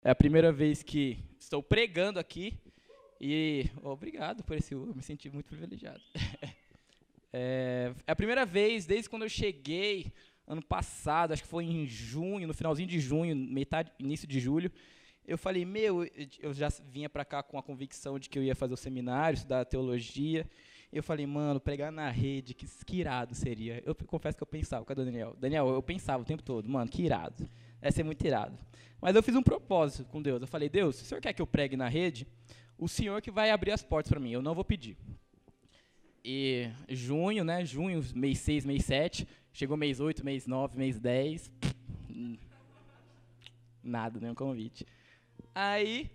É a primeira vez que estou pregando aqui e obrigado por esse, eu me senti muito privilegiado. É a primeira vez desde quando eu cheguei ano passado, acho que foi em junho, no finalzinho de junho, metade, início de julho. Eu falei, eu já vinha para cá com a convicção de que eu ia fazer o seminário, estudar teologia. Eu falei, mano, pregar na rede, que irado seria. Eu confesso que eu pensava, cadê o Daniel? Daniel, eu pensava o tempo todo, mano, que irado. Ia ser muito irado. Mas eu fiz um propósito com Deus. Eu falei, Deus, se o Senhor quer que eu pregue na rede, o Senhor que vai abrir as portas para mim, eu não vou pedir. E junho, né, mês 6, mês 7, chegou mês 8, mês 9, mês 10, nada, nenhum convite. Aí,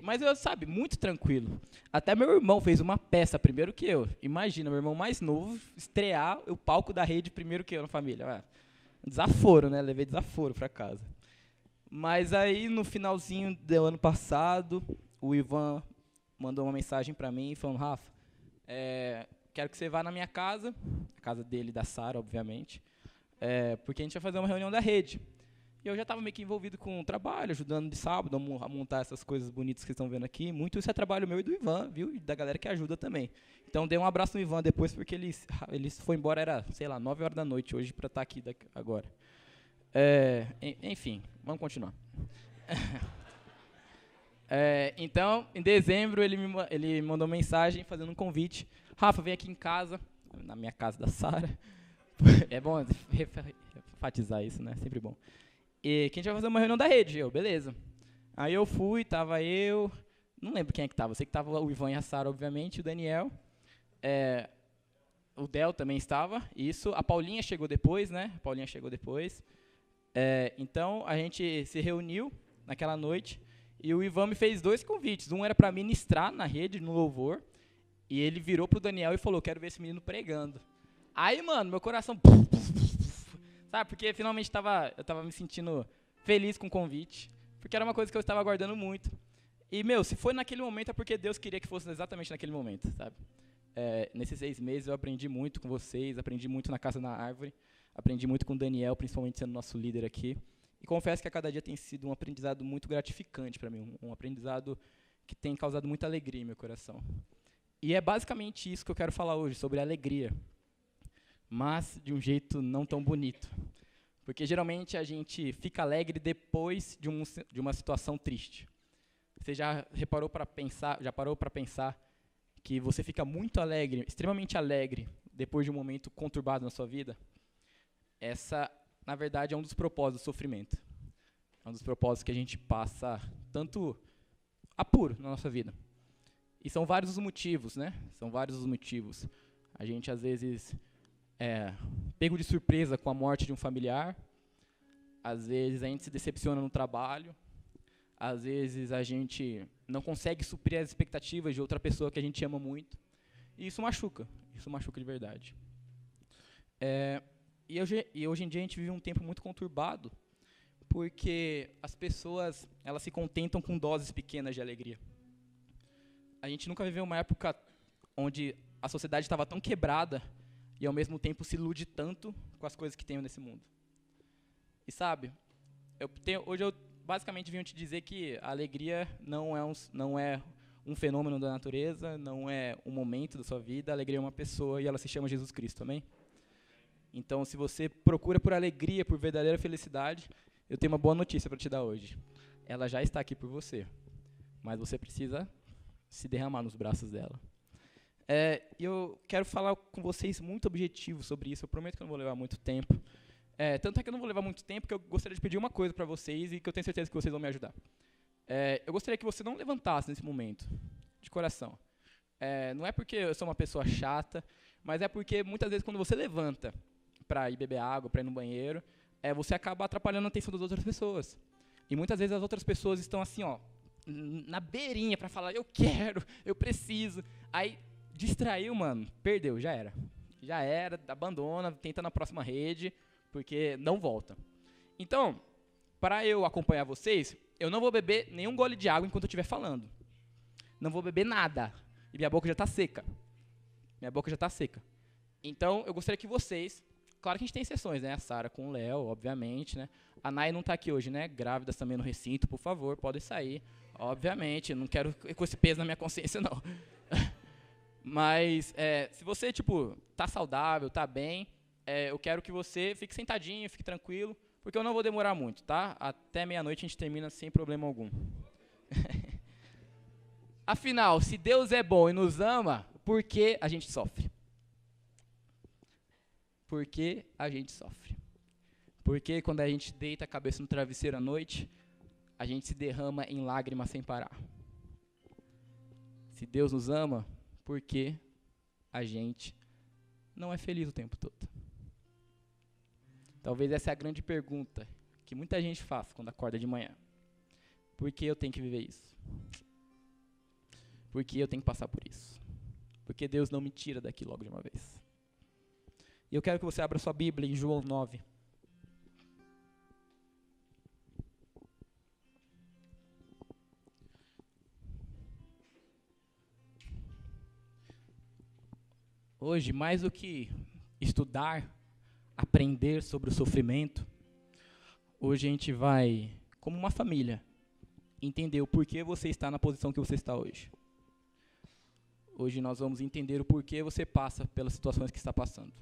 mas eu, sabe, muito tranquilo. Até meu irmão fez uma peça primeiro que eu. Imagina, meu irmão mais novo estrear o palco da rede primeiro que eu na família. Desaforo, né? Levei desaforo pra casa. Mas aí, no finalzinho do ano passado, o Ivan mandou uma mensagem pra mim falando, Rafa, quero que você vá na minha casa, a casa dele e da Sara, obviamente, porque a gente vai fazer uma reunião da rede. E eu já estava meio que envolvido com o trabalho, ajudando de sábado a montar essas coisas bonitas que vocês estão vendo aqui. Muito isso é trabalho meu e do Ivan, viu? E da galera que ajuda também. Então, dei um abraço no Ivan depois, porque ele foi embora, era, sei lá, 9 horas da noite hoje, para estar aqui agora. Enfim, vamos continuar. Então, em dezembro, ele mandou mensagem fazendo um convite. Rafa, vem aqui em casa, na minha casa da Sara. É bom enfatizar isso, né? Sempre bom. E que a gente vai fazer uma reunião da rede. Beleza. Aí eu fui, tava eu, não lembro quem é que tava, eu sei que tava o Ivan e a Sara, obviamente, o Daniel, o Del também estava, isso, a Paulinha chegou depois, né, então a gente se reuniu naquela noite, e o Ivan me fez 2 convites, um era para ministrar na rede, no louvor, e ele virou pro Daniel e falou, quero ver esse menino pregando. Aí, mano, meu coração... Sabe, porque finalmente eu estava me sentindo feliz com o convite, porque era uma coisa que eu estava aguardando muito. E, se foi naquele momento é porque Deus queria que fosse exatamente naquele momento, sabe? Nesses 6 meses eu aprendi muito com vocês, aprendi muito na Casa na Árvore, aprendi muito com o Daniel, principalmente sendo nosso líder aqui. E confesso que a cada dia tem sido um aprendizado muito gratificante para mim, um aprendizado que tem causado muita alegria em meu coração. E é basicamente isso que eu quero falar hoje, sobre alegria. Mas de um jeito não tão bonito. Porque geralmente a gente fica alegre depois de uma situação triste. Você já parou para pensar que você fica muito alegre, extremamente alegre, depois de um momento conturbado na sua vida? Essa, na verdade, é um dos propósitos do sofrimento. É um dos propósitos que a gente passa tanto apuro na nossa vida. E são vários os motivos, né? São vários os motivos. A gente, às vezes... pego de surpresa com a morte de um familiar, às vezes a gente se decepciona no trabalho, às vezes a gente não consegue suprir as expectativas de outra pessoa que a gente ama muito, e isso machuca de verdade. E hoje em dia a gente vive um tempo muito conturbado, porque as pessoas elas se contentam com doses pequenas de alegria. A gente nunca viveu uma época onde a sociedade estava tão quebrada, e ao mesmo tempo se ilude tanto com as coisas que tem nesse mundo. E sabe, hoje eu basicamente vim te dizer que a alegria não é um fenômeno da natureza, não é um momento da sua vida, a alegria é uma pessoa e ela se chama Jesus Cristo, amém? Então, se você procura por alegria, por verdadeira felicidade, eu tenho uma boa notícia para te dar hoje. Ela já está aqui por você, mas você precisa se derramar nos braços dela. Eu quero falar com vocês muito objetivo sobre isso. Eu prometo que eu não vou levar muito tempo. Tanto é que eu não vou levar muito tempo que eu gostaria de pedir uma coisa para vocês e que eu tenho certeza que vocês vão me ajudar. Eu gostaria que você não levantasse nesse momento, de coração. Não é porque eu sou uma pessoa chata, mas é porque muitas vezes quando você levanta para ir beber água, para ir no banheiro, você acaba atrapalhando a atenção das outras pessoas. E muitas vezes as outras pessoas estão assim, na beirinha para falar, eu quero, eu preciso. Aí distraiu, mano, perdeu, já era, abandona, tenta na próxima rede, porque não volta. Então, para eu acompanhar vocês, eu não vou beber nenhum gole de água enquanto eu estiver falando. Não vou beber nada, e minha boca já está seca. Então, eu gostaria que vocês claro que a gente tem exceções, né? A Sara com o Léo, obviamente, né? A Nai não está aqui hoje, né? Grávidas também no recinto, por favor, podem sair. Obviamente, não quero com esse peso na minha consciência, não. Mas, se você, tá saudável, tá bem, eu quero que você fique sentadinho, fique tranquilo, porque eu não vou demorar muito, tá? Até meia-noite a gente termina sem problema algum. Afinal, se Deus é bom e nos ama, por que a gente sofre? Por que a gente sofre? Porque quando a gente deita a cabeça no travesseiro à noite, a gente se derrama em lágrimas sem parar. Se Deus nos ama, por que a gente não é feliz o tempo todo? Talvez essa é a grande pergunta que muita gente faz quando acorda de manhã. Por que eu tenho que viver isso? Por que eu tenho que passar por isso? Por que Deus não me tira daqui logo de uma vez? E eu quero que você abra sua Bíblia em João 9. Hoje, mais do que estudar, aprender sobre o sofrimento, hoje a gente vai, como uma família, entender o porquê você está na posição que você está hoje. Hoje nós vamos entender o porquê você passa pelas situações que está passando.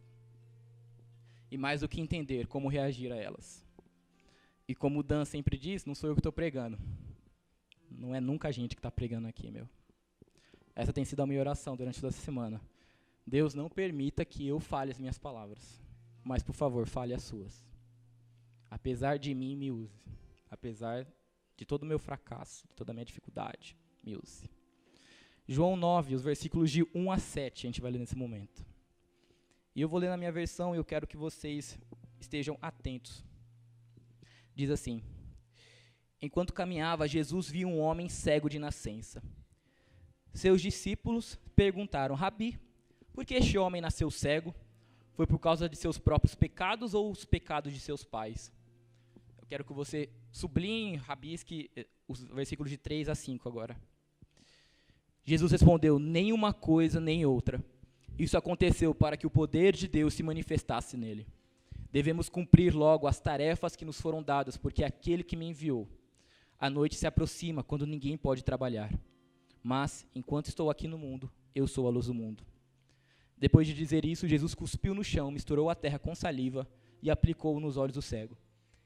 E mais do que entender, como reagir a elas. E como o Dan sempre diz, não sou eu que estou pregando. Não é nunca a gente que está pregando aqui, meu. Essa tem sido a minha oração durante toda essa semana. Deus, não permita que eu fale as minhas palavras, mas, por favor, fale as suas. Apesar de mim, me use. Apesar de todo o meu fracasso, de toda a minha dificuldade, me use. João 9, os versículos de 1 a 7, a gente vai ler nesse momento. E eu vou ler na minha versão e eu quero que vocês estejam atentos. Diz assim: Enquanto caminhava, Jesus viu um homem cego de nascença. Seus discípulos perguntaram: Rabi, por que este homem nasceu cego? Foi por causa de seus próprios pecados ou os pecados de seus pais? Eu quero que você sublinhe, rabisque os versículos de 3 a 5 agora. Jesus respondeu: nenhuma coisa nem outra. Isso aconteceu para que o poder de Deus se manifestasse nele. Devemos cumprir logo as tarefas que nos foram dadas, porque é aquele que me enviou. A noite se aproxima, quando ninguém pode trabalhar. Mas, enquanto estou aqui no mundo, eu sou a luz do mundo. Depois de dizer isso, Jesus cuspiu no chão, misturou a terra com saliva e aplicou-o nos olhos do cego.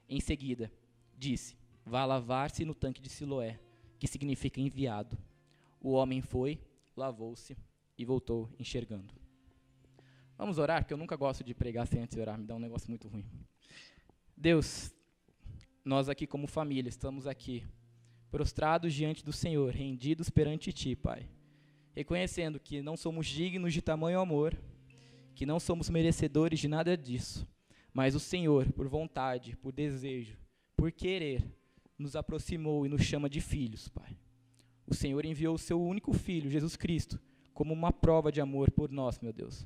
Em seguida, disse: vá lavar-se no tanque de Siloé, que significa enviado. O homem foi, lavou-se e voltou enxergando. Vamos orar, porque eu nunca gosto de pregar sem antes orar, me dá um negócio muito ruim. Deus, nós aqui como família, estamos aqui, prostrados diante do Senhor, rendidos perante Ti, Pai. Reconhecendo que não somos dignos de tamanho amor, que não somos merecedores de nada disso, mas o Senhor, por vontade, por desejo, por querer, nos aproximou e nos chama de filhos, Pai. O Senhor enviou o Seu único Filho, Jesus Cristo, como uma prova de amor por nós, meu Deus,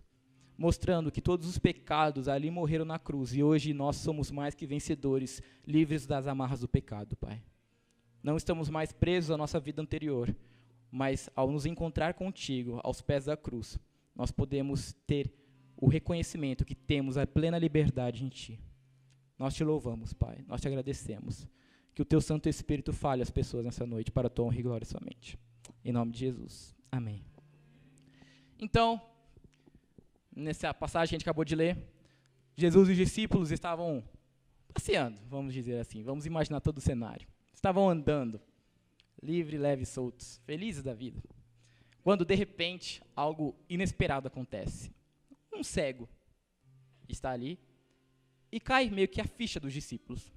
mostrando que todos os pecados ali morreram na cruz e hoje nós somos mais que vencedores, livres das amarras do pecado, Pai. Não estamos mais presos à nossa vida anterior, mas ao nos encontrar contigo, aos pés da cruz, nós podemos ter o reconhecimento que temos a plena liberdade em Ti. Nós Te louvamos, Pai, nós Te agradecemos. Que o Teu Santo Espírito fale às pessoas nessa noite para a Tua honra e glória somente. Em nome de Jesus. Amém. Então, nessa passagem que a gente acabou de ler, Jesus e os discípulos estavam passeando, vamos dizer assim, vamos imaginar todo o cenário. Estavam andando, livre, leve, soltos, felizes da vida. Quando, de repente, algo inesperado acontece. Um cego está ali e cai meio que a ficha dos discípulos.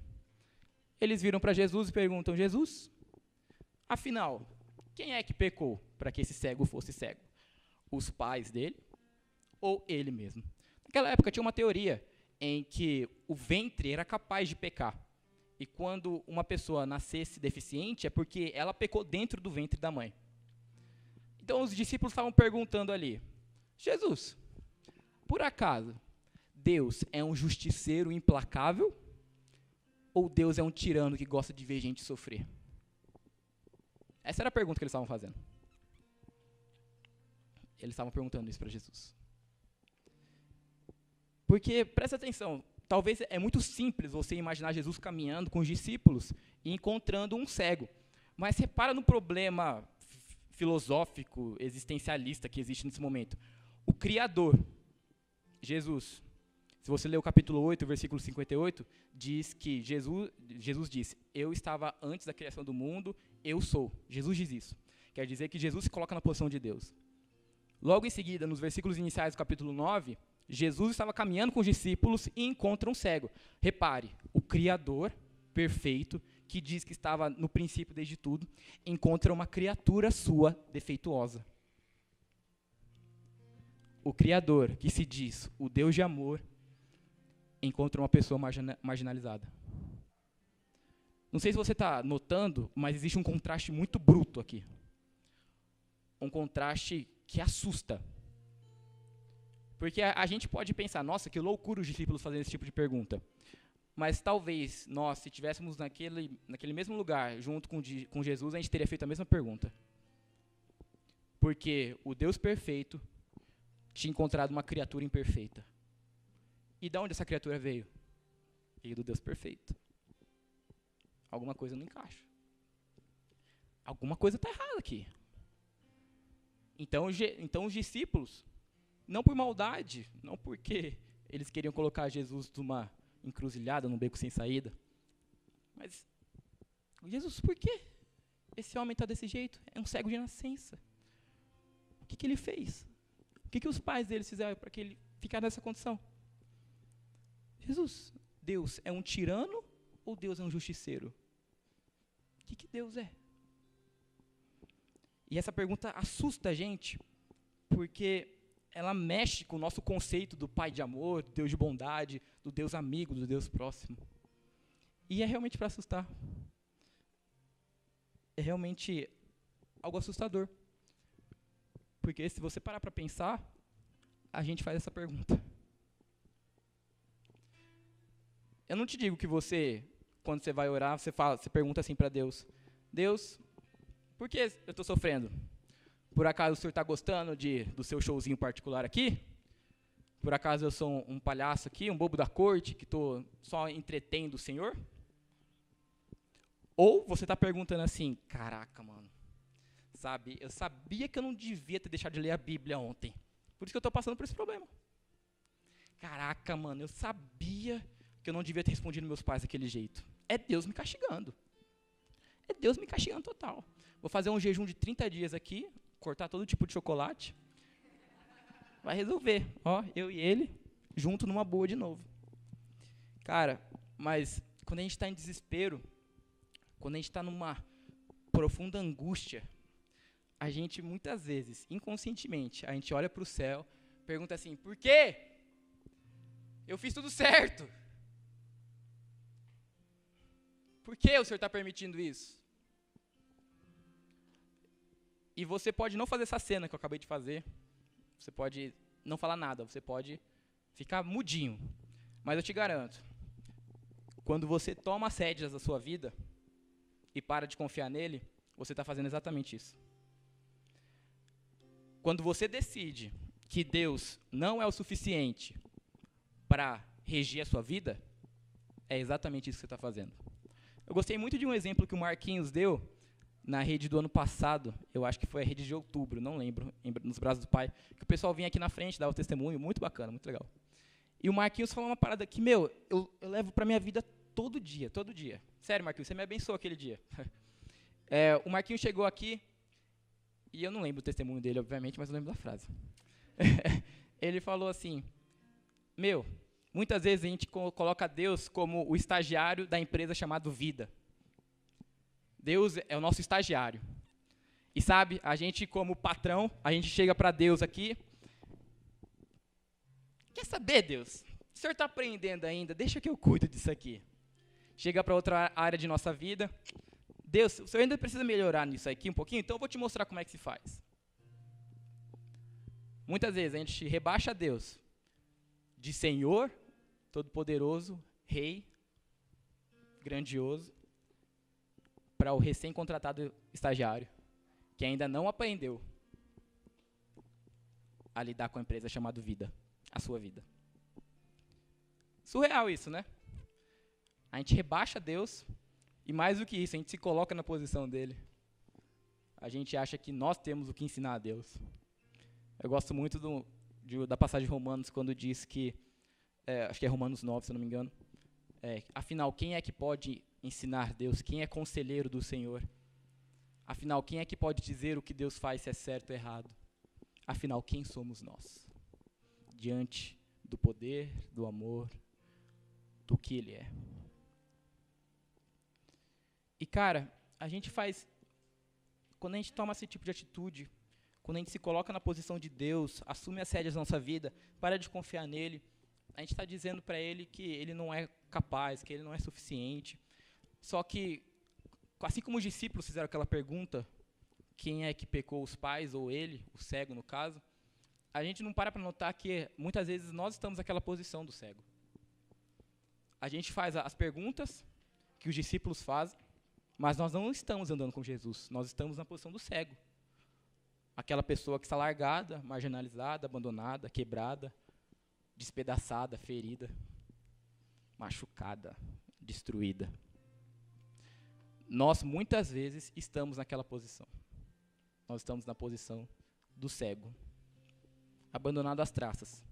Eles viram para Jesus e perguntam: Jesus, afinal, quem é que pecou para que esse cego fosse cego? Os pais dele ou ele mesmo? Naquela época tinha uma teoria em que o ventre era capaz de pecar. E quando uma pessoa nascesse deficiente, é porque ela pecou dentro do ventre da mãe. Então os discípulos estavam perguntando ali: Jesus, por acaso, Deus é um justiceiro implacável? Ou Deus é um tirano que gosta de ver gente sofrer? Essa era a pergunta que eles estavam fazendo. Eles estavam perguntando isso para Jesus. Porque, presta atenção, talvez é muito simples você imaginar Jesus caminhando com os discípulos e encontrando um cego. Mas repara no problema filosófico, existencialista que existe nesse momento. O Criador, Jesus, se você ler o capítulo 8, versículo 58, diz que Jesus disse, eu estava antes da criação do mundo, eu sou. Jesus diz isso. Quer dizer que Jesus se coloca na posição de Deus. Logo em seguida, nos versículos iniciais do capítulo 9, Jesus estava caminhando com os discípulos e encontra um cego. Repare, o Criador perfeito, que diz que estava no princípio desde tudo, encontra uma criatura sua defeituosa. O Criador, que se diz o Deus de amor, encontra uma pessoa marginalizada. Não sei se você está notando, mas existe um contraste muito bruto aqui. Um contraste que assusta. Porque a gente pode pensar, nossa, que loucura os discípulos fazerem esse tipo de pergunta. Mas talvez nós, se estivéssemos naquele mesmo lugar, junto com Jesus, a gente teria feito a mesma pergunta. Porque o Deus perfeito tinha encontrado uma criatura imperfeita. E de onde essa criatura veio? Veio do Deus perfeito. Alguma coisa não encaixa. Alguma coisa está errada aqui. Então os discípulos, não por maldade, não porque eles queriam colocar Jesus numa encruzilhada, num beco sem saída, mas, Jesus, por que esse homem está desse jeito? É um cego de nascença. O que ele fez? O que os pais dele fizeram para que ele ficasse nessa condição? Jesus, Deus é um tirano ou Deus é um justiceiro? O que Deus é? E essa pergunta assusta a gente, porque ela mexe com o nosso conceito do Pai de amor, do Deus de bondade, do Deus amigo, do Deus próximo. E é realmente para assustar. É realmente algo assustador. Porque se você parar para pensar, a gente faz essa pergunta. Eu não te digo que você, quando você vai orar, você pergunta assim para Deus, Deus, por que eu estou sofrendo? Por acaso o senhor está gostando do seu showzinho particular aqui? Por acaso eu sou um palhaço aqui, um bobo da corte, que estou só entretendo o senhor? Ou você está perguntando assim, caraca, mano, sabe, eu sabia que eu não devia ter deixado de ler a Bíblia ontem. Por isso que eu estou passando por esse problema. Caraca, mano, eu sabia que eu não devia ter respondido meus pais daquele jeito. É Deus me castigando. É Deus me castigando total. Vou fazer um jejum de 30 dias aqui, cortar todo tipo de chocolate. Vai resolver. Ó, eu e ele, junto numa boa de novo. Cara, mas quando a gente está em desespero, quando a gente está numa profunda angústia, a gente muitas vezes, inconscientemente, a gente olha para o céu, pergunta assim, por quê? Eu fiz tudo certo. Por que o Senhor está permitindo isso? E você pode não fazer essa cena que eu acabei de fazer. Você pode não falar nada. Você pode ficar mudinho. Mas eu te garanto, quando você toma as rédeas da sua vida e para de confiar nele, você está fazendo exatamente isso. Quando você decide que Deus não é o suficiente para regir a sua vida, é exatamente isso que você está fazendo. Eu gostei muito de um exemplo que o Marquinhos deu na rede do ano passado, eu acho que foi a rede de outubro, não lembro, nos Braços do Pai, que o pessoal vinha aqui na frente, dava o testemunho, muito bacana, muito legal. E o Marquinhos falou uma parada que, eu levo para minha vida todo dia. Sério, Marquinhos, você me abençoou aquele dia. O Marquinhos chegou aqui, e eu não lembro o testemunho dele, obviamente, mas eu lembro da frase. Ele falou assim, muitas vezes a gente coloca Deus como o estagiário da empresa chamada Vida. Deus é o nosso estagiário. E sabe, a gente como patrão, a gente chega para Deus aqui. Quer saber, Deus? O senhor está aprendendo ainda, deixa que eu cuido disso aqui. Chega para outra área de nossa vida. Deus, o senhor ainda precisa melhorar nisso aqui um pouquinho, então eu vou te mostrar como é que se faz. Muitas vezes a gente rebaixa Deus de Senhor, Todo-Poderoso, Rei, grandioso, para o recém-contratado estagiário, que ainda não aprendeu a lidar com a empresa chamada Vida, a sua vida. Surreal isso, né? A gente rebaixa Deus e mais do que isso, a gente se coloca na posição dele. A gente acha que nós temos o que ensinar a Deus. Eu gosto muito da passagem de Romanos, quando diz que, acho que é Romanos 9, se eu não me engano, afinal, quem é que pode ensinar Deus? Quem é conselheiro do Senhor? Afinal, quem é que pode dizer o que Deus faz, se é certo ou errado? Afinal, quem somos nós? Diante do poder, do amor, do que Ele é. E, cara, quando a gente toma esse tipo de atitude, quando a gente se coloca na posição de Deus, assume as rédeas da nossa vida, para de confiar nele, a gente está dizendo para ele que ele não é capaz, que ele não é suficiente. Só que, assim como os discípulos fizeram aquela pergunta, quem é que pecou, os pais ou ele, o cego no caso, a gente não para notar que muitas vezes nós estamos naquela posição do cego. A gente faz as perguntas que os discípulos fazem, mas nós não estamos andando com Jesus, nós estamos na posição do cego. Aquela pessoa que está largada, marginalizada, abandonada, quebrada, despedaçada, ferida, machucada, destruída. Nós, muitas vezes, estamos naquela posição. Nós estamos na posição do cego, abandonado às traças,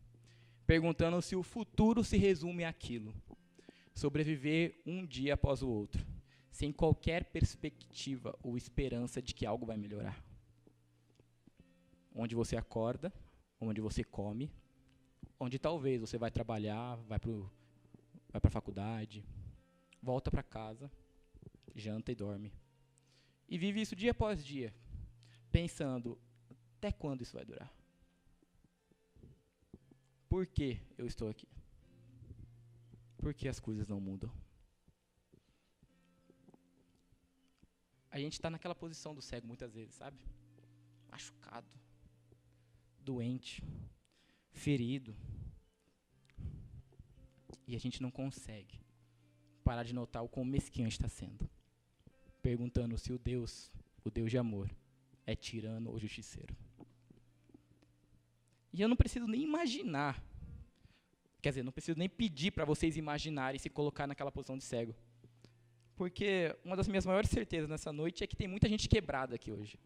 perguntando se o futuro se resume àquilo. Sobreviver um dia após o outro, sem qualquer perspectiva ou esperança de que algo vai melhorar. Onde você acorda, onde você come, onde talvez você vai trabalhar, vai para a faculdade, volta para casa, janta e dorme. E vive isso dia após dia, pensando, até quando isso vai durar? Por que eu estou aqui? Por que as coisas não mudam? A gente está naquela posição do cego muitas vezes, sabe? Machucado, doente, ferido. E a gente não consegue parar de notar o quão mesquinho a gente está sendo. Perguntando se o Deus de amor, é tirano ou justiceiro. E eu não preciso nem imaginar, quer dizer, não preciso nem pedir para vocês imaginarem se colocar naquela posição de cego. Porque uma das minhas maiores certezas nessa noite é que tem muita gente quebrada aqui hoje.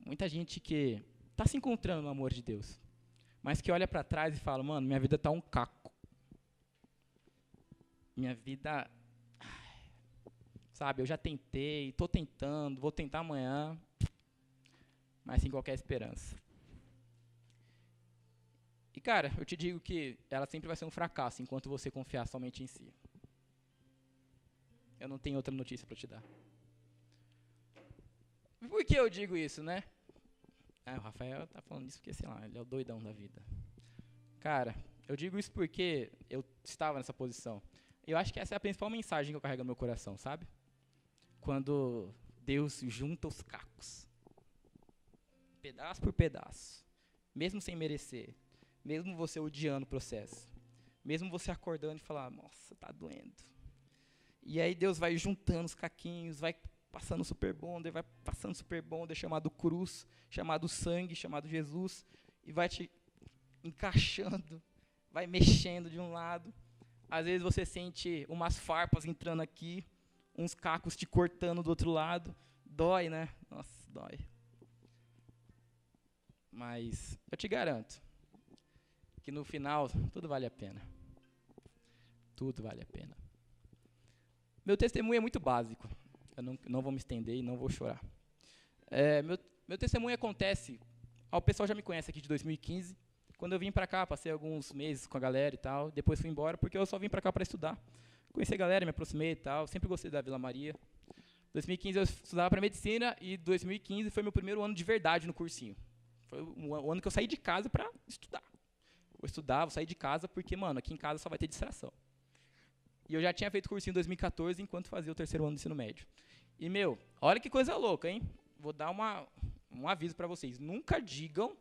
Muita gente que está se encontrando no amor de Deus, mas que olha para trás e fala, mano, minha vida está um caco. Minha vida, sabe, eu já tentei, estou tentando, vou tentar amanhã, mas sem qualquer esperança. E, cara, eu te digo que ela sempre vai ser um fracasso enquanto você confiar somente em si. Eu não tenho outra notícia para te dar. Por que eu digo isso, né? O Rafael tá falando isso porque, sei lá, ele é o doidão da vida. Cara, eu digo isso porque eu estava nessa posição. Eu acho que essa é a principal mensagem que eu carrego no meu coração, sabe? Quando Deus junta os cacos, pedaço por pedaço, mesmo sem merecer, mesmo você odiando o processo, mesmo você acordando e falar, nossa, tá doendo. E aí Deus vai juntando os caquinhos, vai passando super bonder, vai passando super bonder, chamado cruz, chamado sangue, chamado Jesus, e vai te encaixando, vai mexendo de um lado. Às vezes você sente umas farpas entrando aqui, uns cacos te cortando do outro lado. Dói, né? Nossa, dói. Mas eu te garanto que no final tudo vale a pena. Tudo vale a pena. Meu testemunho é muito básico. Eu não vou me estender e não vou chorar. Meu testemunho acontece... O pessoal já me conhece aqui de 2015. Quando eu vim para cá, passei alguns meses com a galera e tal. Depois fui embora, porque eu só vim para cá para estudar. Conheci a galera, me aproximei e tal. Sempre gostei da Vila Maria. 2015 eu estudava para medicina e 2015 foi meu primeiro ano de verdade no cursinho. Foi o ano que eu saí de casa para estudar. Vou estudar, vou sair de casa, porque, mano, aqui em casa só vai ter distração. E eu já tinha feito cursinho em 2014, enquanto fazia o terceiro ano do ensino médio. E, olha que coisa louca, hein? Vou dar um aviso para vocês. Nunca digam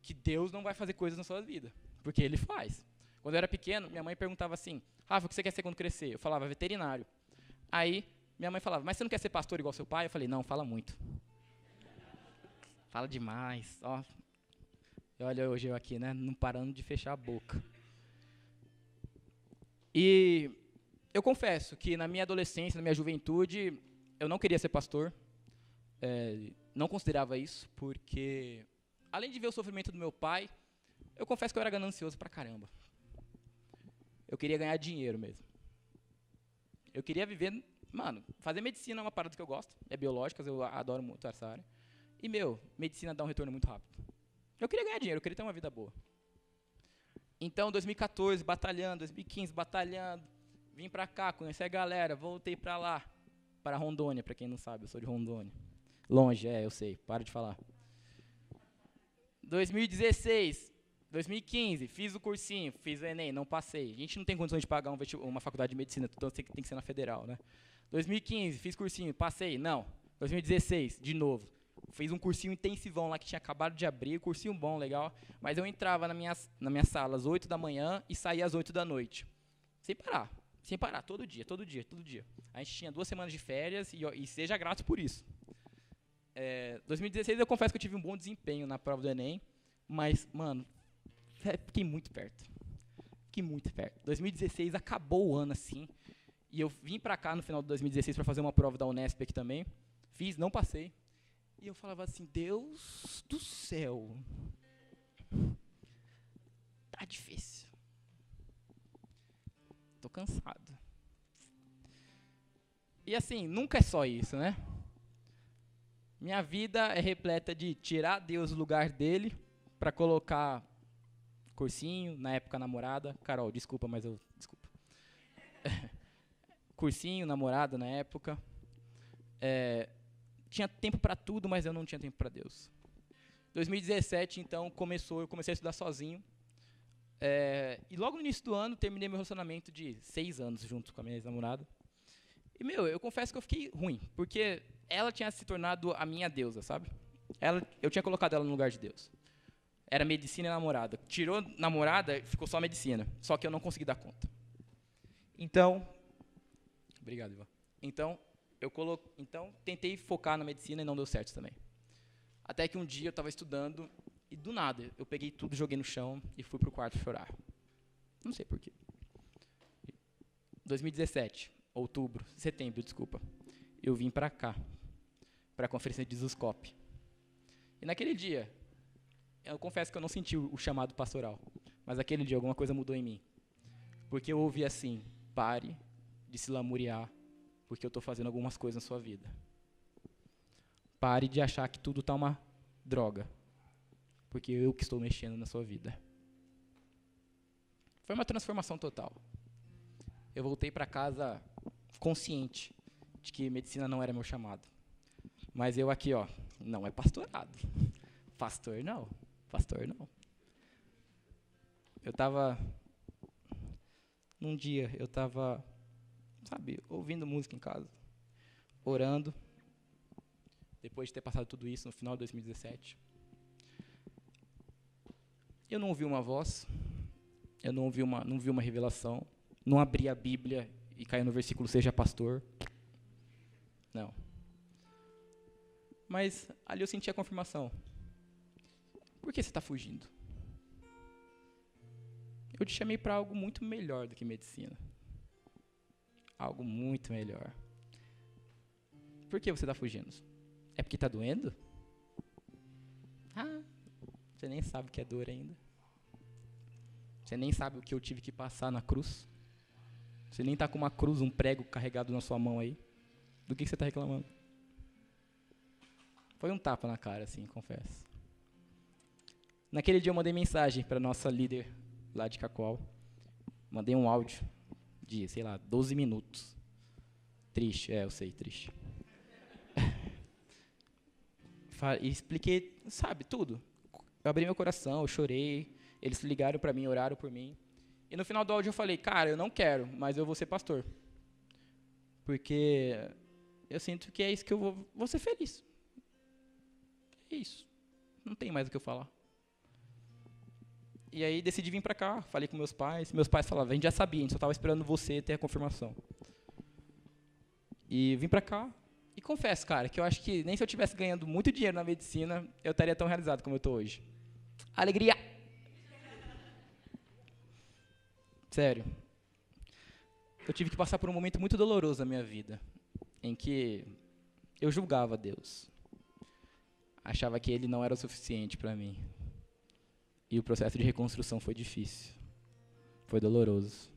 que Deus não vai fazer coisas na sua vida, porque Ele faz. Quando eu era pequeno, minha mãe perguntava assim, Rafa, o que você quer ser quando crescer? Eu falava, veterinário. Aí, minha mãe falava, mas você não quer ser pastor igual seu pai? Eu falei, não, fala muito. Fala demais, ó. E olha hoje eu aqui, né, não parando de fechar a boca. E eu confesso que na minha adolescência, na minha juventude, eu não queria ser pastor. Não considerava isso, porque, além de ver o sofrimento do meu pai, eu confesso que eu era ganancioso pra caramba. Eu queria ganhar dinheiro mesmo. Eu queria viver... Mano, fazer medicina é uma parada que eu gosto. É biológicas, eu adoro muito essa área. E, medicina dá um retorno muito rápido. Eu queria ganhar dinheiro, eu queria ter uma vida boa. Então, 2014, batalhando, 2015, batalhando, vim pra cá, conheci a galera, voltei pra lá, para Rondônia, pra quem não sabe, eu sou de Rondônia. Longe, eu sei, para de falar. 2016, 2015, fiz o cursinho, fiz o Enem, não passei. A gente não tem condições de pagar uma faculdade de medicina, então tem que ser na federal, né? 2015, fiz cursinho, passei, não. 2016, de novo. Fiz um cursinho intensivão lá que tinha acabado de abrir, cursinho bom, legal. Mas eu entrava na minha sala às 8 da manhã e saía às 8 da noite. Sem parar, todo dia. A gente tinha 2 semanas de férias e seja grato por isso. 2016 eu confesso que eu tive um bom desempenho na prova do Enem, mas, mano, fiquei muito perto. 2016 acabou o ano assim, e eu vim pra cá no final de 2016 pra fazer uma prova da Unesp aqui também. Fiz, não passei. E eu falava assim, Deus do céu, tá difícil. Tô cansado. E assim, nunca é só isso, né? Minha vida é repleta de tirar Deus do lugar dele para colocar cursinho, na época namorada. Carol, desculpa, mas eu... Desculpa. Cursinho, namorada na época. Tinha tempo para tudo, mas eu não tinha tempo para Deus. 2017, então, eu comecei a estudar sozinho. E logo no início do ano, terminei meu relacionamento de 6 anos junto com a minha ex-namorada. E, eu confesso que eu fiquei ruim, porque ela tinha se tornado a minha deusa, sabe? Eu tinha colocado ela no lugar de Deus. Era medicina e namorada. Tirou namorada, ficou só medicina. Só que eu não consegui dar conta. Então... Obrigado, Ivan. Então, tentei focar na medicina e não deu certo também. Até que um dia eu estava estudando e, do nada, eu peguei tudo, joguei no chão e fui pro quarto chorar. Não sei porquê. 2017, setembro, eu vim pra cá, pra conferência de Zuscope. E naquele dia, eu confesso que eu não senti o chamado pastoral, mas aquele dia alguma coisa mudou em mim. Porque eu ouvi assim, pare de se lamuriar, porque eu estou fazendo algumas coisas na sua vida. Pare de achar que tudo está uma droga, porque eu que estou mexendo na sua vida. Foi uma transformação total. Eu voltei para casa consciente de que medicina não era meu chamado. Mas eu aqui, não é pastorado. Pastor não. Num dia, eu estava, ouvindo música em casa, orando, depois de ter passado tudo isso no final de 2017. Eu não ouvi uma voz, eu não vi uma revelação, não abri a Bíblia e caiu no versículo, seja pastor. Não. Mas ali eu senti a confirmação. Por que você está fugindo? Eu te chamei para algo muito melhor do que medicina. Algo muito melhor. Por que você está fugindo? É porque está doendo? Você nem sabe o que é dor ainda. Você nem sabe o que eu tive que passar na cruz. Você nem está com uma cruz, um prego carregado na sua mão aí. Do que você está reclamando? Foi um tapa na cara, assim, confesso. Naquele dia eu mandei mensagem para nossa líder lá de Cacoal. Mandei um áudio de, 12 minutos. Triste, eu sei, triste. E expliquei, tudo. Eu abri meu coração, eu chorei, eles ligaram para mim, oraram por mim. E no final do áudio eu falei, cara, eu não quero, mas eu vou ser pastor. Porque eu sinto que é isso que eu vou ser feliz. É isso. Não tem mais o que eu falar. E aí decidi vir para cá, falei com meus pais falavam, a gente já sabia, a gente só estava esperando você ter a confirmação. E vim para cá, e confesso, cara, que eu acho que nem se eu estivesse ganhando muito dinheiro na medicina, eu estaria tão realizado como eu estou hoje. Alegria! Sério. eu tive que passar por um momento muito doloroso na minha vida, em que eu julgava Deus. Achava que Ele não era o suficiente para mim. E o processo de reconstrução foi difícil. Foi doloroso.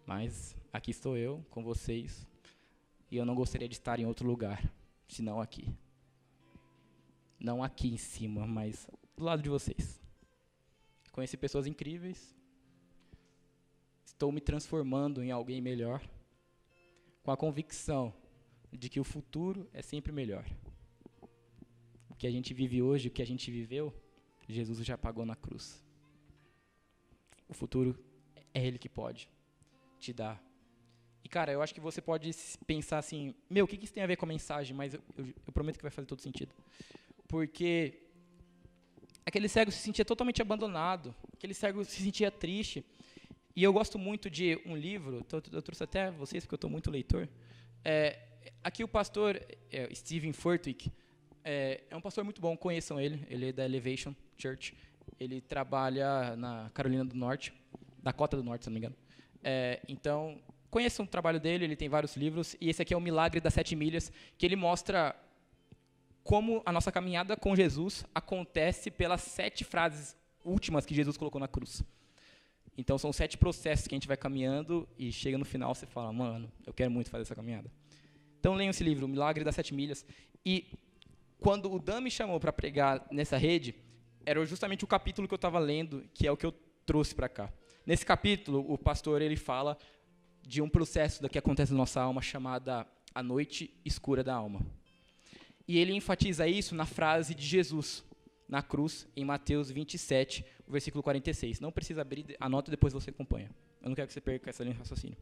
Mas aqui estou eu, com vocês, e eu não gostaria de estar em outro lugar, senão aqui. Não aqui em cima, mas do lado de vocês. Conheci pessoas incríveis. Estou me transformando em alguém melhor, com a convicção de que o futuro é sempre melhor. O que a gente vive hoje, o que a gente viveu, Jesus já pagou na cruz. O futuro é Ele que pode te dar. E, cara, eu acho que você pode pensar assim, o que isso tem a ver com a mensagem? Mas eu prometo que vai fazer todo sentido. Porque aquele cego se sentia totalmente abandonado, aquele cego se sentia triste. E eu gosto muito de um livro, eu trouxe até vocês, porque eu estou muito leitor. Aqui o pastor Stephen Furtick é um pastor muito bom, conheçam ele é da Elevation Church. Ele trabalha na Carolina do Norte, Dakota do Norte, se não me engano. Então, conheçam o trabalho dele, ele tem vários livros, e esse aqui é o Milagre das 7 Milhas, que ele mostra como a nossa caminhada com Jesus acontece pelas 7 frases últimas que Jesus colocou na cruz. Então, são 7 processos que a gente vai caminhando e chega no final você fala, mano, eu quero muito fazer essa caminhada. Então, leiam esse livro, O Milagre das 7 Milhas. E quando o Dan me chamou para pregar nessa rede, era justamente o capítulo que eu estava lendo, que é o que eu trouxe para cá. Nesse capítulo, o pastor ele fala de um processo que acontece na nossa alma chamada a noite escura da alma. E ele enfatiza isso na frase de Jesus, na cruz, em Mateus 27, o versículo 46. Não precisa abrir, anota e depois você acompanha. Eu não quero que você perca essa linha de raciocínio.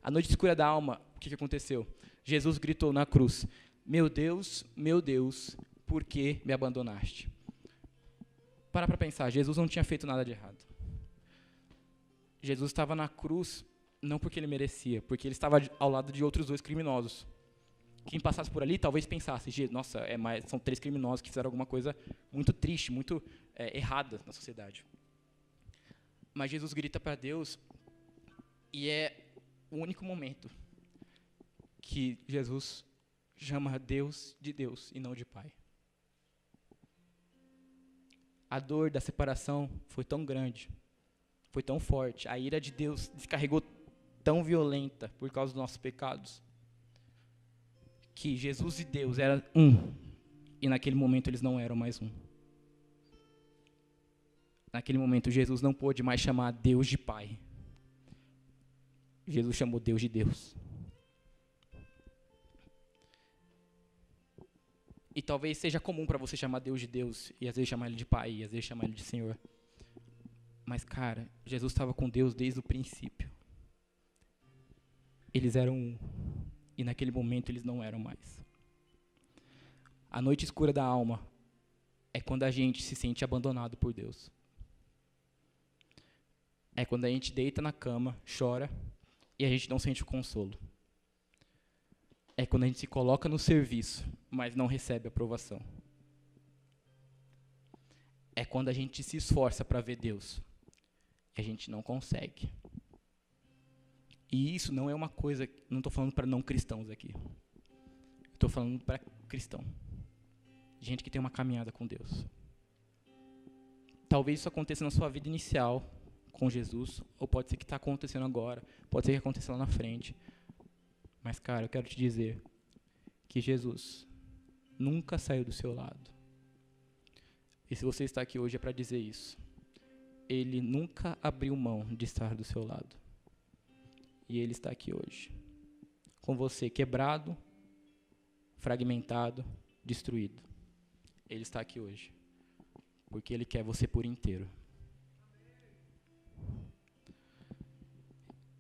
A noite escura da alma, o que aconteceu? Jesus gritou na cruz, meu Deus, por que me abandonaste? Para pensar, Jesus não tinha feito nada de errado. Jesus estava na cruz, não porque ele merecia, porque ele estava ao lado de outros 2 criminosos. Quem passasse por ali talvez pensasse, nossa, são 3 criminosos que fizeram alguma coisa muito triste, muito errada na sociedade. Mas Jesus grita para Deus, e é o único momento que Jesus chama Deus de Deus e não de Pai. A dor da separação foi tão grande, foi tão forte, a ira de Deus descarregou tão violenta por causa dos nossos pecados, que Jesus e Deus eram um, e naquele momento eles não eram mais um. Naquele momento Jesus não pôde mais chamar Deus de Pai. Jesus chamou Deus de Deus. E talvez seja comum para você chamar Deus de Deus, e às vezes chamar Ele de Pai, e às vezes chamar Ele de Senhor. Mas, cara, Jesus estava com Deus desde o princípio. Eles eram um, e naquele momento eles não eram mais. A noite escura da alma é quando a gente se sente abandonado por Deus. É quando a gente deita na cama, chora, e a gente não sente o consolo. É quando a gente se coloca no serviço, mas não recebe aprovação. É quando a gente se esforça para ver Deus, e a gente não consegue. E isso não é uma coisa, não estou falando para não cristãos aqui. Estou falando para cristão. Gente que tem uma caminhada com Deus. Talvez isso aconteça na sua vida inicial, com Jesus, ou pode ser que está acontecendo agora, pode ser que aconteça lá na frente. Mas, cara, eu quero te dizer que Jesus nunca saiu do seu lado. E se você está aqui hoje é para dizer isso. Ele nunca abriu mão de estar do seu lado. E Ele está aqui hoje, com você quebrado, fragmentado, destruído. Ele está aqui hoje, porque Ele quer você por inteiro.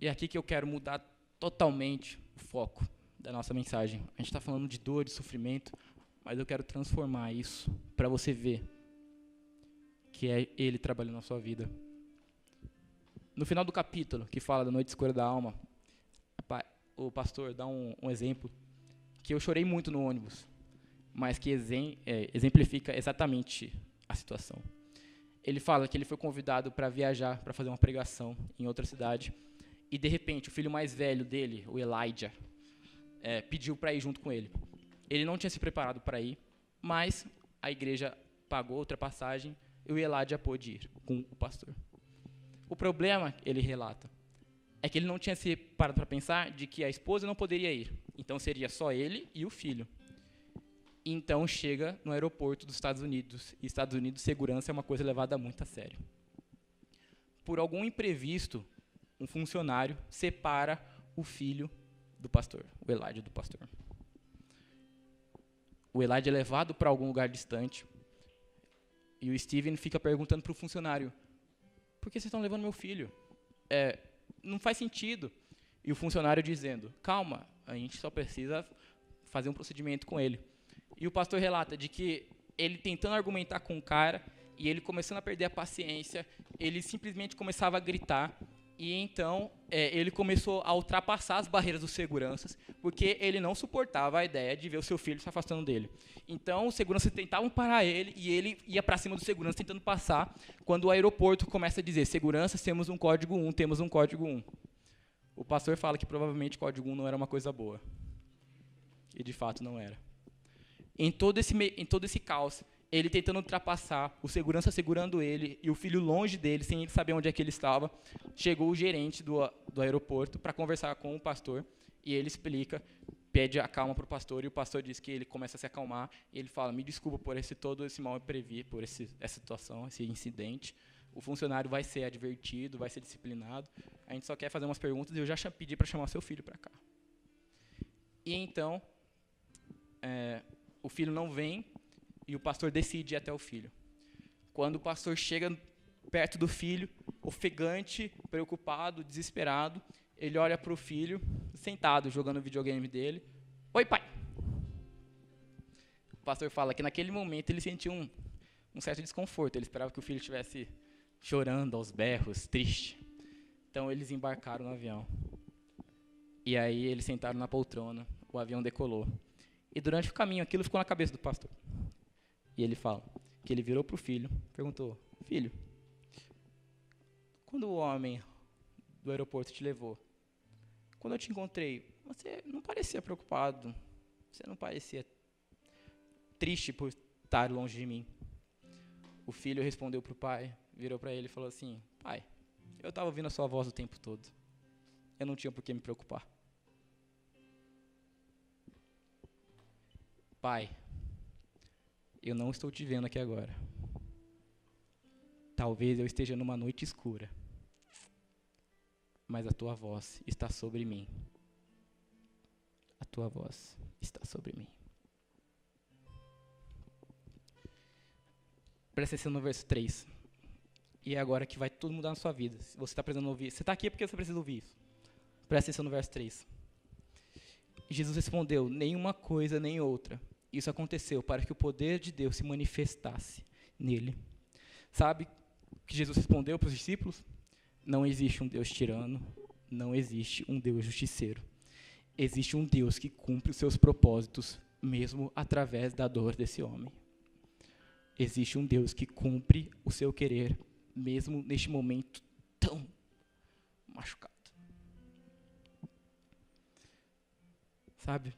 E é aqui que eu quero mudar totalmente o foco da nossa mensagem. A gente está falando de dor, de sofrimento, mas eu quero transformar isso para você ver que é Ele trabalhando na sua vida. No final do capítulo, que fala da noite escura da alma, o pastor dá um exemplo que eu chorei muito no ônibus, mas que exemplifica exatamente a situação. Ele fala que ele foi convidado para viajar, para fazer uma pregação em outra cidade, e de repente o filho mais velho dele, o Elijah, pediu para ir junto com ele. Ele não tinha se preparado para ir, mas a igreja pagou outra passagem e o Elijah pôde ir com o pastor. O problema, ele relata, é que ele não tinha se parado para pensar de que a esposa não poderia ir. Então seria só ele e o filho. Então chega no aeroporto dos Estados Unidos. E Estados Unidos, segurança é uma coisa levada muito a sério. Por algum imprevisto, um funcionário separa o filho do pastor, o Elijah do pastor. O Elijah é levado para algum lugar distante. E o Steven fica perguntando para o funcionário, por que vocês estão levando meu filho? Não faz sentido. E o funcionário dizendo, calma, a gente só precisa fazer um procedimento com ele. E o pastor relata de que ele tentando argumentar com o cara, e ele começando a perder a paciência, ele simplesmente começava a gritar, e então ele começou a ultrapassar as barreiras dos seguranças, porque ele não suportava a ideia de ver o seu filho se afastando dele. Então, os seguranças tentavam parar ele, e ele ia para cima do segurança tentando passar, quando o aeroporto começa a dizer, segurança, temos um código 1, temos um código 1. O pastor fala que provavelmente código 1 não era uma coisa boa. E de fato não era. Em todo esse caos, ele tentando ultrapassar, o segurança segurando ele, e o filho longe dele, sem ele saber onde é que ele estava, chegou o gerente do aeroporto para conversar com o pastor, e ele explica, pede a calma para o pastor, e o pastor diz que ele começa a se acalmar, e ele fala, me desculpa por todo esse mal previ, por essa situação, esse incidente, o funcionário vai ser advertido, vai ser disciplinado, a gente só quer fazer umas perguntas, e eu já pedi para chamar seu filho para cá. E então, o filho não vem, e o pastor decide ir até o filho. Quando o pastor chega perto do filho, ofegante, preocupado, desesperado, ele olha para o filho, sentado, jogando o videogame dele. Oi, pai! O pastor fala que naquele momento ele sentiu um certo desconforto. Ele esperava que o filho estivesse chorando aos berros, triste. Então eles embarcaram no avião. E aí eles sentaram na poltrona, o avião decolou. E durante o caminho aquilo ficou na cabeça do pastor. E ele fala que ele virou para o filho, perguntou, filho, quando o homem do aeroporto te levou, quando eu te encontrei, você não parecia preocupado, você não parecia triste por estar longe de mim. O filho respondeu para o pai, virou para ele e falou assim, pai, eu estava ouvindo a sua voz o tempo todo, eu não tinha por que me preocupar. Pai, eu não estou te vendo aqui agora. Talvez eu esteja numa noite escura, mas a tua voz está sobre mim. A tua voz está sobre mim. Presta atenção no verso 3. E é agora que vai tudo mudar na sua vida. Se você está precisando ouvir, você está aqui porque você precisa ouvir isso. Presta atenção no verso 3. Jesus respondeu, nenhuma coisa nem outra. Isso aconteceu para que o poder de Deus se manifestasse nele. Sabe o que Jesus respondeu para os discípulos? Não existe um Deus tirano, não existe um Deus justiceiro. Existe um Deus que cumpre os seus propósitos, mesmo através da dor desse homem. Existe um Deus que cumpre o seu querer, mesmo neste momento tão machucado. Sabe?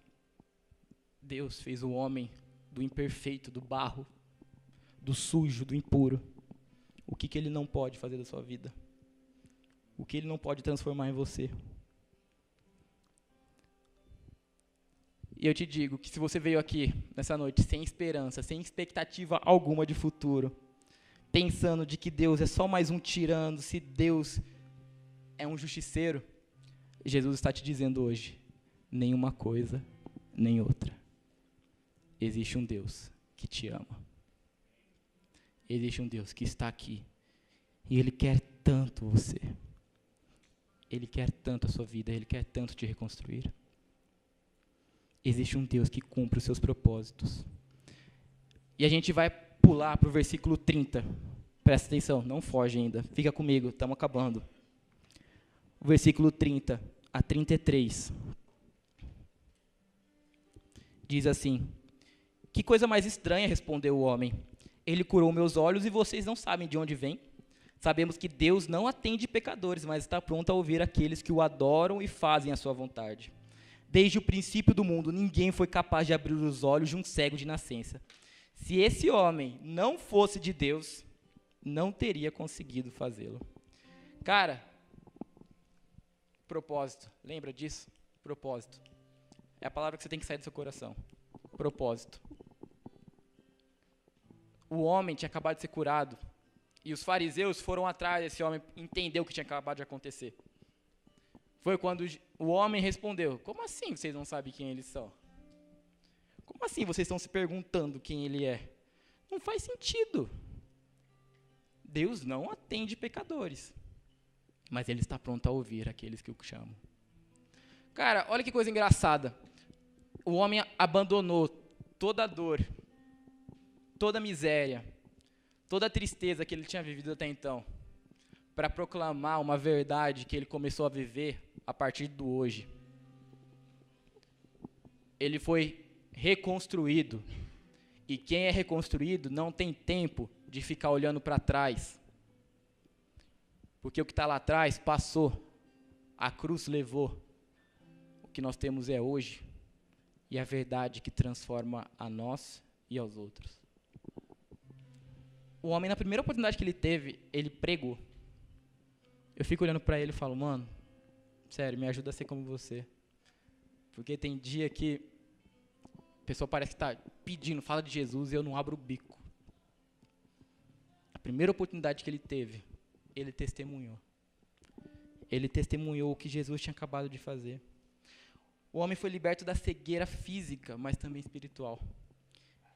Deus fez o homem do imperfeito, do barro, do sujo, do impuro. O que ele não pode fazer da sua vida? O que ele não pode transformar em você? E eu te digo que se você veio aqui nessa noite sem esperança, sem expectativa alguma de futuro, pensando de que Deus é só mais um tirano, se Deus é um justiceiro, Jesus está te dizendo hoje, nenhuma coisa, nem outra. Existe um Deus que te ama. Existe um Deus que está aqui. E Ele quer tanto você. Ele quer tanto a sua vida. Ele quer tanto te reconstruir. Existe um Deus que cumpre os seus propósitos. E a gente vai pular para o versículo 30. Presta atenção, não foge ainda. Fica comigo, estamos acabando. O versículo 30 a 33. Diz assim, que coisa mais estranha, respondeu o homem. Ele curou meus olhos e vocês não sabem de onde vem. sabemos que Deus não atende pecadores, mas está pronto a ouvir aqueles que o adoram e fazem a sua vontade. Desde o princípio do mundo, ninguém foi capaz de abrir os olhos de um cego de nascença. Se esse homem não fosse de Deus, não teria conseguido fazê-lo. Cara, propósito, lembra disso? Propósito. É a palavra que você tem que sair do seu coração. Propósito. O homem tinha acabado de ser curado, e os fariseus foram atrás desse homem entender o que tinha acabado de acontecer. Foi quando o homem respondeu: como assim vocês não sabem quem eles são? Como assim vocês estão se perguntando quem ele é? Não faz sentido. Deus não atende pecadores, mas ele está pronto a ouvir aqueles que o chamam. Cara, olha que coisa engraçada. O homem abandonou toda a dor, toda a miséria, toda a tristeza que ele tinha vivido até então, para proclamar uma verdade que ele começou a viver a partir do hoje. Ele foi reconstruído. E quem é reconstruído não tem tempo de ficar olhando para trás. Porque o que está lá atrás passou. A cruz levou. O que nós temos é hoje. E a verdade que transforma a nós e aos outros. O homem, na primeira oportunidade que ele teve, ele pregou. Eu fico olhando para ele e falo: mano, sério, me ajuda a ser como você. Porque tem dia que a pessoa parece que está pedindo, fala de Jesus, e eu não abro o bico. A primeira oportunidade que ele teve, ele testemunhou. Ele testemunhou o que Jesus tinha acabado de fazer. O homem foi liberto da cegueira física, mas também espiritual.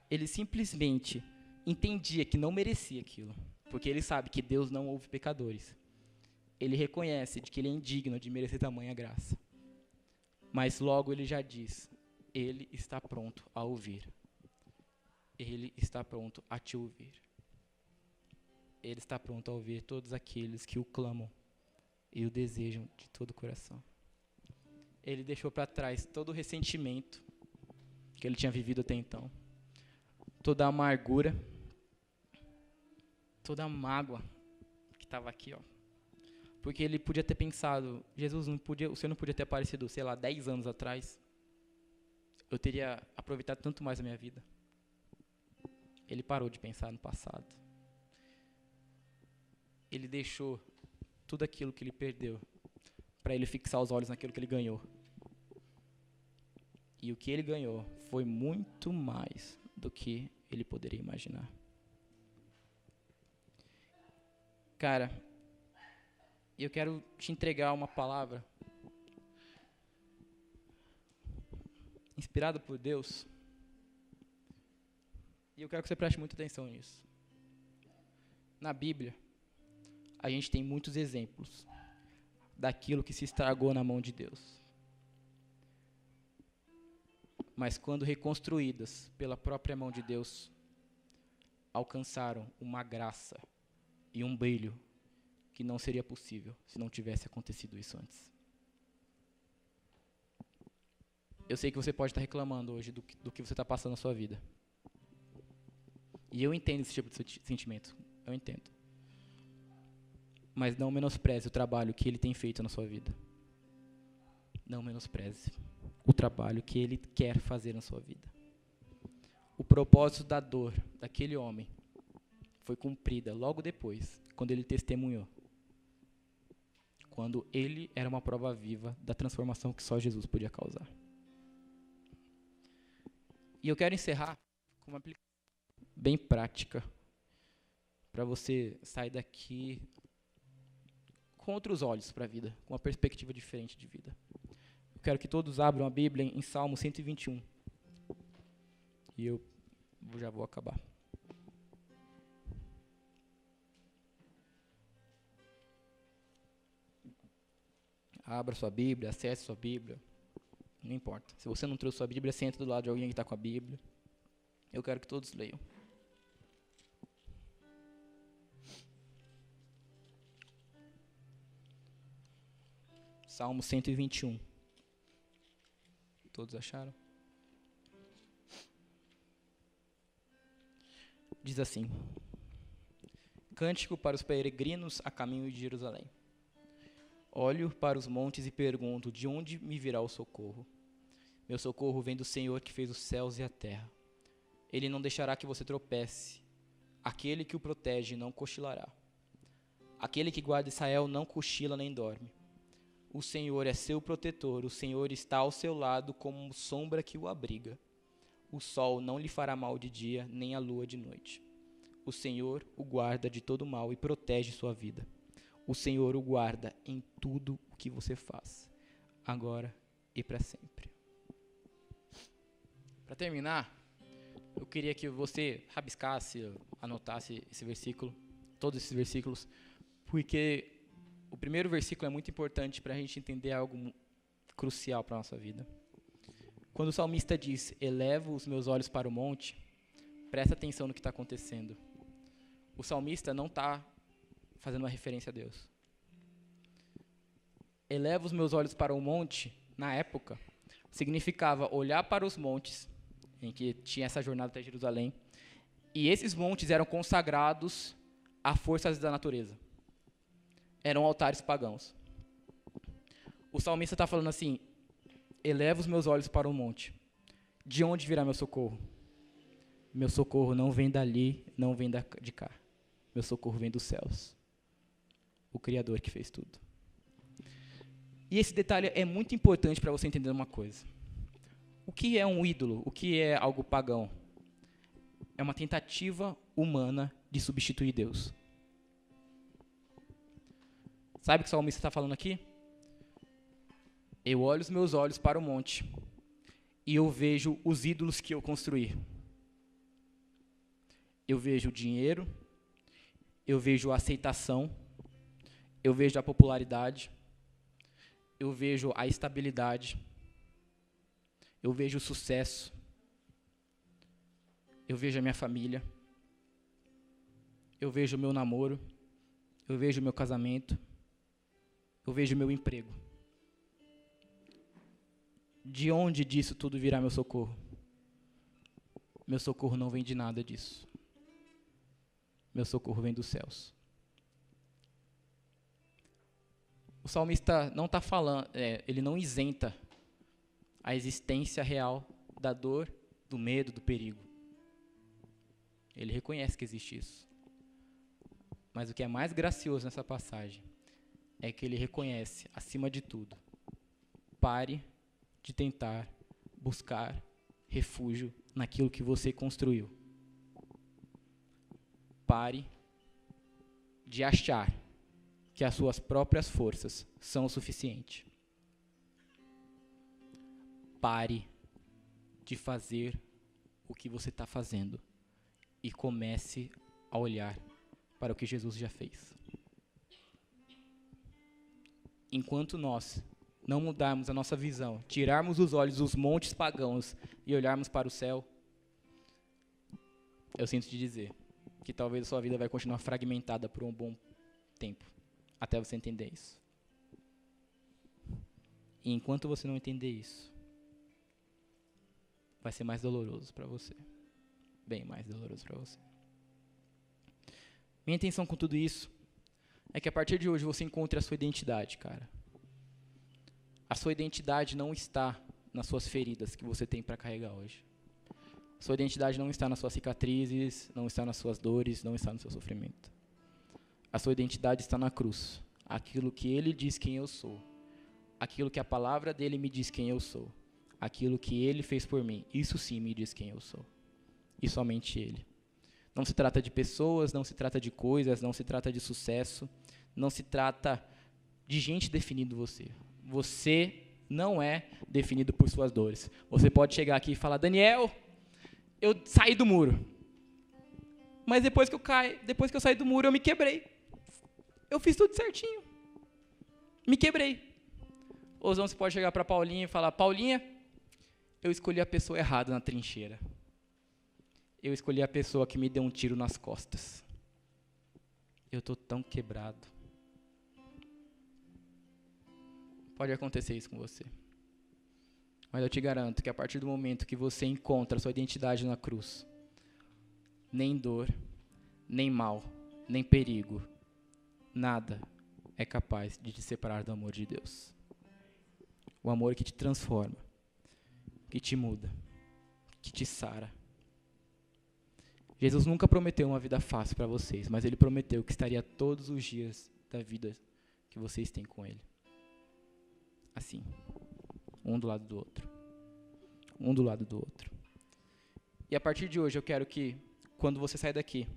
Ele simplesmente entendia que não merecia aquilo, porque ele sabe que Deus não ouve pecadores. Ele reconhece de que ele é indigno de merecer tamanha graça. Mas logo ele já diz: ele está pronto a ouvir. Ele está pronto a te ouvir. Ele está pronto a ouvir todos aqueles que o clamam e o desejam de todo o coração. Ele deixou para trás todo o ressentimento que ele tinha vivido até então, toda a amargura, toda a mágoa que estava aqui, ó. Porque ele podia ter pensado: Jesus, o Senhor não podia ter aparecido, sei lá, 10 anos atrás. Eu teria aproveitado tanto mais a minha vida. Ele parou de pensar no passado. Ele deixou tudo aquilo que ele perdeu para ele fixar os olhos naquilo que ele ganhou. E o que ele ganhou foi muito mais do que ele poderia imaginar. Cara, eu quero te entregar uma palavra inspirada por Deus. E eu quero que você preste muita atenção nisso. Na Bíblia, a gente tem muitos exemplos daquilo que se estragou na mão de Deus. Mas quando reconstruídas pela própria mão de Deus, alcançaram uma graça e um brilho que não seria possível se não tivesse acontecido isso antes. Eu sei que você pode estar reclamando hoje do que você está passando na sua vida. E eu entendo esse tipo de sentimento. Eu entendo. Mas não menospreze o trabalho que ele tem feito na sua vida. Não menospreze o trabalho que ele quer fazer na sua vida. O propósito da dor daquele homem foi cumprida logo depois, quando ele testemunhou. Quando ele era uma prova viva da transformação que só Jesus podia causar. E eu quero encerrar com uma aplicação bem prática, para você sair daqui com outros olhos para a vida, com uma perspectiva diferente de vida. Eu quero que todos abram a Bíblia em Salmo 121. E eu já vou acabar. Abra sua Bíblia, acesse sua Bíblia. Não importa. Se você não trouxe sua Bíblia, senta do lado de alguém que está com a Bíblia. Eu quero que todos leiam. Salmo 121. Todos acharam? Diz assim: Cântico para os peregrinos a caminho de Jerusalém. Olho para os montes e pergunto, de onde me virá o socorro? Meu socorro vem do Senhor que fez os céus e a terra. Ele não deixará que você tropece. Aquele que o protege não cochilará. Aquele que guarda Israel não cochila nem dorme. O Senhor é seu protetor, o Senhor está ao seu lado como sombra que o abriga. O sol não lhe fará mal de dia, nem a lua de noite. O Senhor o guarda de todo mal e protege sua vida. O Senhor o guarda em tudo o que você faz, agora e para sempre. Para terminar, eu queria que você rabiscasse, anotasse esse versículo, todos esses versículos, porque o primeiro versículo é muito importante para a gente entender algo crucial para a nossa vida. Quando o salmista diz, elevo os meus olhos para o monte, presta atenção no que está acontecendo. O salmista não está fazendo uma referência a Deus. Elevo os meus olhos para o monte, na época, significava olhar para os montes, em que tinha essa jornada até Jerusalém, e esses montes eram consagrados a forças da natureza. Eram altares pagãos. O salmista está falando assim, elevo os meus olhos para o monte. De onde virá meu socorro? Meu socorro não vem dali, não vem de cá. Meu socorro vem dos céus. O Criador que fez tudo. E esse detalhe é muito importante para você entender uma coisa. O que é um ídolo? O que é algo pagão? É uma tentativa humana de substituir Deus. Sabe o que o salmista está falando aqui? Eu olho os meus olhos para o monte e eu vejo os ídolos que eu construí. Eu vejo o dinheiro, eu vejo a aceitação, eu vejo a popularidade, eu vejo a estabilidade, eu vejo o sucesso, eu vejo a minha família, eu vejo o meu namoro, eu vejo o meu casamento, eu vejo o meu emprego. De onde disso tudo virá meu socorro? Meu socorro não vem de nada disso. Meu socorro vem dos céus. O salmista não está falando, ele não isenta a existência real da dor, do medo, do perigo. Ele reconhece que existe isso. Mas o que é mais gracioso nessa passagem é que ele reconhece, acima de tudo, pare de tentar buscar refúgio naquilo que você construiu. Pare de achar que as suas próprias forças são o suficiente. Pare de fazer o que você está fazendo e comece a olhar para o que Jesus já fez. Enquanto nós não mudarmos a nossa visão, tirarmos os olhos dos montes pagãos e olharmos para o céu, eu sinto te dizer que talvez a sua vida vai continuar fragmentada por um bom tempo, até você entender isso. E enquanto você não entender isso, vai ser mais doloroso para você. Bem mais doloroso para você. Minha intenção com tudo isso é que a partir de hoje você encontre a sua identidade, cara. A sua identidade não está nas suas feridas que você tem para carregar hoje. A sua identidade não está nas suas cicatrizes, não está nas suas dores, não está no seu sofrimento. A sua identidade está na cruz. Aquilo que Ele diz quem eu sou. Aquilo que a palavra dEle me diz quem eu sou. Aquilo que Ele fez por mim. Isso sim me diz quem eu sou. E somente Ele. Não se trata de pessoas, não se trata de coisas, não se trata de sucesso. Não se trata de gente definindo você. Você não é definido por suas dores. Você pode chegar aqui e falar, Daniel, eu saí do muro. Mas depois que eu saí do muro, eu me quebrei. Eu fiz tudo certinho. Me quebrei. Ou você pode chegar para Paulinha e falar, Paulinha, eu escolhi a pessoa errada na trincheira. Eu escolhi a pessoa que me deu um tiro nas costas. Eu estou tão quebrado. Pode acontecer isso com você. Mas eu te garanto que a partir do momento que você encontra a sua identidade na cruz, nem dor, nem mal nem perigo, nada é capaz de te separar do amor de Deus. O amor que te transforma, que te muda, que te sara. Jesus nunca prometeu uma vida fácil para vocês, mas ele prometeu que estaria todos os dias da vida que vocês têm com ele. Assim, um do lado do outro. Um do lado do outro. E a partir de hoje eu quero que, quando você sair daqui,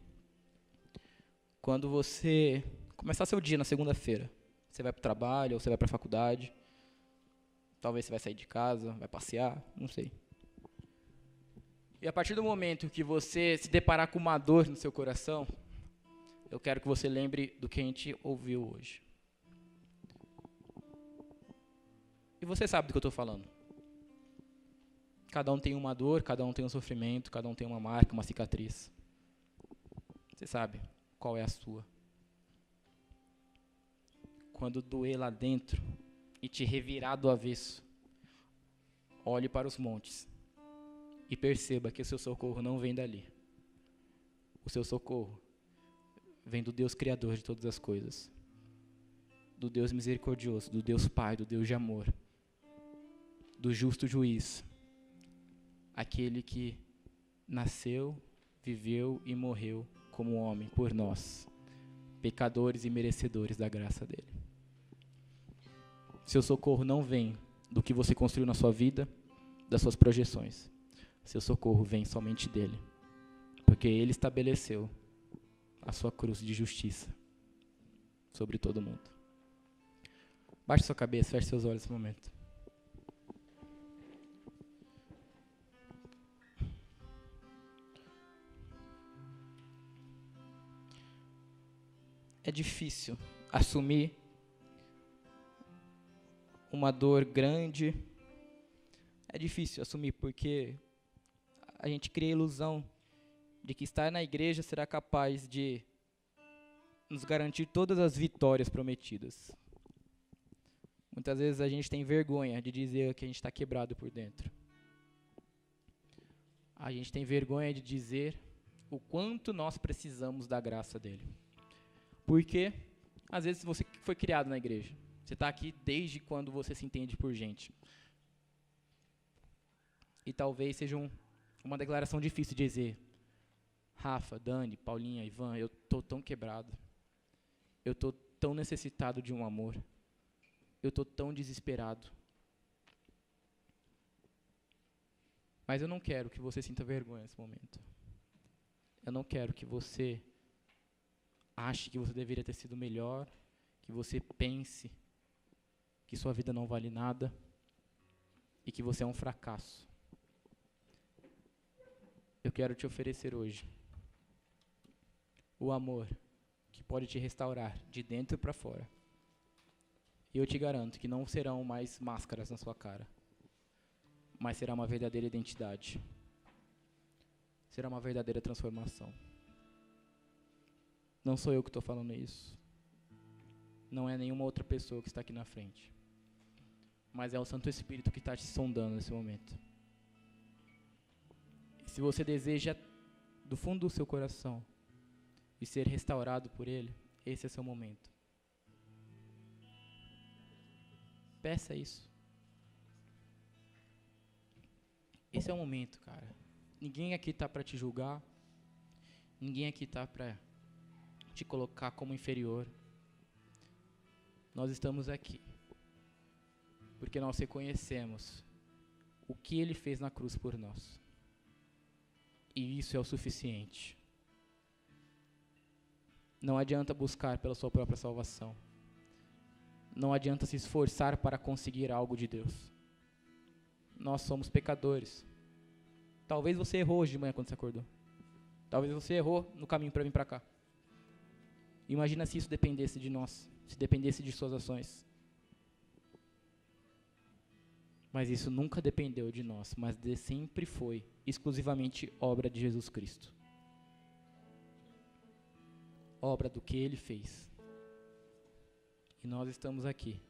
quando você começar seu dia na segunda-feira, você vai para o trabalho ou você vai para a faculdade, talvez você vai sair de casa, vai passear, não sei. E a partir do momento que você se deparar com uma dor no seu coração, eu quero que você lembre do que a gente ouviu hoje. E você sabe do que eu estou falando. Cada um tem uma dor, cada um tem um sofrimento, cada um tem uma marca, uma cicatriz. Você sabe qual é a sua. Quando doer lá dentro e te revirar do avesso, olhe para os montes e perceba que o seu socorro não vem dali. O seu socorro vem do Deus Criador de todas as coisas, do Deus misericordioso, do Deus Pai, do Deus de amor, do justo juiz, aquele que nasceu, viveu e morreu como homem por nós, pecadores e merecedores da graça dele. Seu socorro não vem do que você construiu na sua vida, das suas projeções. Seu socorro vem somente dele, porque ele estabeleceu a sua cruz de justiça sobre todo mundo. Baixe sua cabeça, feche seus olhos nesse momento. É difícil assumir uma dor grande. É difícil assumir porque a gente cria a ilusão de que estar na igreja será capaz de nos garantir todas as vitórias prometidas. Muitas vezes a gente tem vergonha de dizer que a gente está quebrado por dentro. A gente tem vergonha de dizer o quanto nós precisamos da graça dele. Porque, às vezes, você foi criado na igreja. Você está aqui desde quando você se entende por gente. E talvez seja uma declaração difícil de dizer. Rafa, Dani, Paulinha, Ivan, eu estou tão quebrado. Eu estou tão necessitado de um amor. Eu estou tão desesperado. Mas eu não quero que você sinta vergonha nesse momento. Eu não quero que você ache que você deveria ter sido melhor, que você pense que sua vida não vale nada e que você é um fracasso. Eu quero te oferecer hoje o amor que pode te restaurar de dentro para fora. E eu te garanto que não serão mais máscaras na sua cara, mas será uma verdadeira identidade. Será uma verdadeira transformação. Não sou eu que estou falando isso. Não é nenhuma outra pessoa que está aqui na frente. Mas é o Santo Espírito que está te sondando nesse momento. E se você deseja, do fundo do seu coração, e ser restaurado por Ele, esse é seu momento. Peça isso. Esse é o momento, cara. Ninguém aqui está para te julgar. Ninguém aqui está para te colocar como inferior. Nós estamos aqui porque nós reconhecemos o que Ele fez na cruz por nós. E isso é o suficiente. Não adianta buscar pela sua própria salvação. Não adianta se esforçar para conseguir algo de Deus. Nós somos pecadores. Talvez você errou hoje de manhã quando você acordou. Talvez você errou no caminho para vir para cá. Imagina se isso dependesse de nós, se dependesse de suas ações. Mas isso nunca dependeu de nós, mas sempre foi exclusivamente obra de Jesus Cristo. Obra do que Ele fez. E nós estamos aqui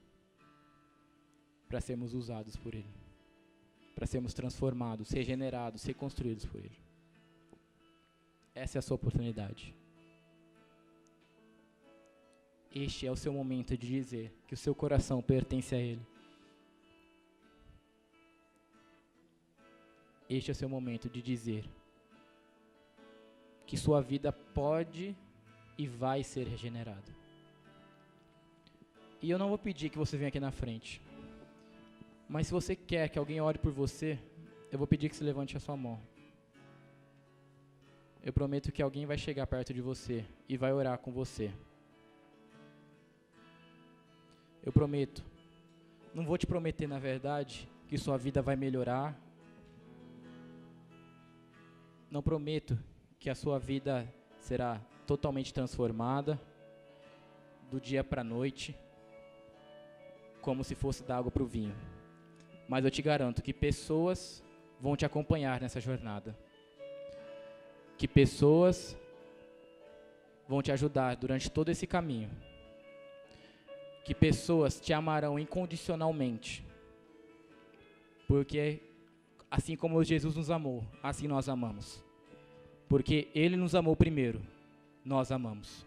para sermos usados por Ele, para sermos transformados, regenerados, reconstruídos por Ele. Essa é a sua oportunidade. este é o seu momento de dizer que o seu coração pertence a Ele. Este é o seu momento de dizer que sua vida pode e vai ser regenerada. E eu não vou pedir que você venha aqui na frente. Mas se você quer que alguém ore por você, eu vou pedir que você levante a sua mão. Eu prometo que alguém vai chegar perto de você e vai orar com você. Eu prometo. Não vou te prometer, na verdade, que sua vida vai melhorar. Não prometo que a sua vida será totalmente transformada do dia para a noite, como se fosse da água para o vinho. Mas eu te garanto que pessoas vão te acompanhar nessa jornada. Que pessoas vão te ajudar durante todo esse caminho. Que pessoas te amarão incondicionalmente. Porque assim como Jesus nos amou, assim nós amamos. Porque Ele nos amou primeiro, nós amamos.